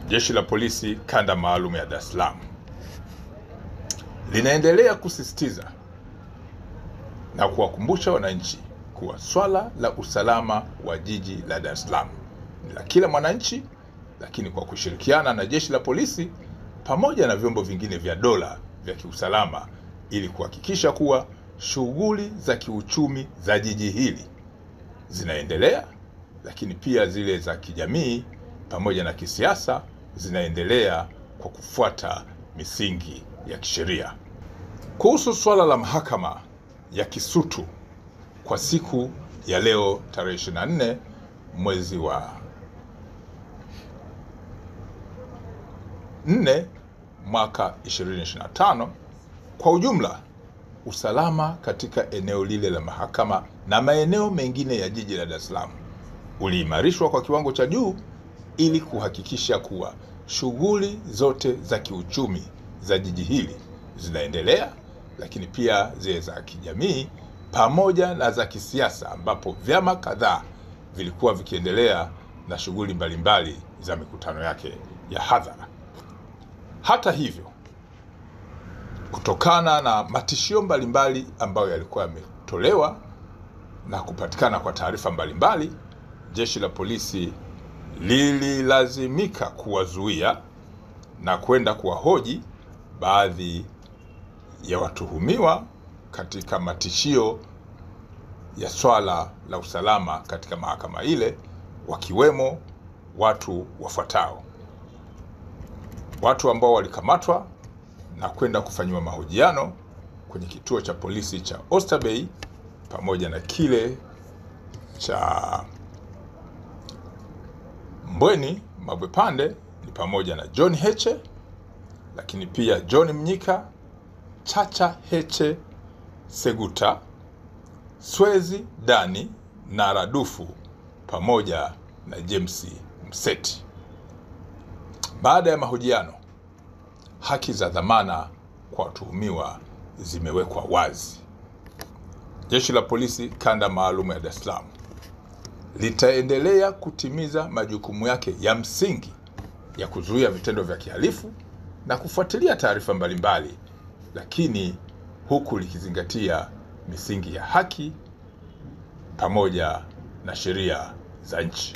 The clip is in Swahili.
Jeshi la Polisi Kanda Maalum ya Dar es Salaam linaendelea kusisitiza na kuwakumbusha wananchi kuwa swala la usalama wa jiji la Dar es Salaam ni la kila mwananchi, lakini kwa kushirikiana na Jeshi la Polisi pamoja na vyombo vingine vya dola vya kiusalama ili kuhakikisha kuwa shughuli za kiuchumi za jiji hili zinaendelea, lakini pia zile za kijamii pamoja na kisiasa zinaendelea kwa kufuata misingi ya kisheria. Kuhusu swala la mahakama ya Kisutu kwa siku ya leo tarehe 24 mwezi wa 4 mwaka 2025, kwa ujumla usalama katika eneo lile la mahakama na maeneo mengine ya jiji la Dar es Salaam uliimarishwa kwa kiwango cha juu ili kuhakikisha kuwa shughuli zote za kiuchumi za jiji hili zinaendelea, lakini pia zile za kijamii pamoja na za kisiasa, ambapo vyama kadhaa vilikuwa vikiendelea na shughuli mbalimbali za mikutano yake ya hadhara. Hata hivyo, kutokana na matishio mbalimbali ambayo yalikuwa yametolewa na kupatikana kwa taarifa mbalimbali, Jeshi la Polisi lililazimika kuwazuia na kwenda kuwahoji baadhi ya watuhumiwa katika matishio ya swala la usalama katika mahakama ile, wakiwemo watu wafuatao. Watu ambao walikamatwa na kwenda kufanyiwa mahojiano kwenye kituo cha polisi cha Oysterbay pamoja na kile cha Mbweni Mabwepande ni pamoja na John Heche, lakini pia John Mnyika, Chacha Heche Seguta, Swezi Dani na Radufu pamoja na James Mseti. Baada ya mahojiano, haki za dhamana kwa watuhumiwa zimewekwa wazi. Jeshi la Polisi Kanda Maalum ya Dar es Salaam litaendelea kutimiza majukumu yake ya msingi ya kuzuia vitendo vya kihalifu na kufuatilia taarifa mbalimbali, lakini huku likizingatia misingi ya haki pamoja na sheria za nchi.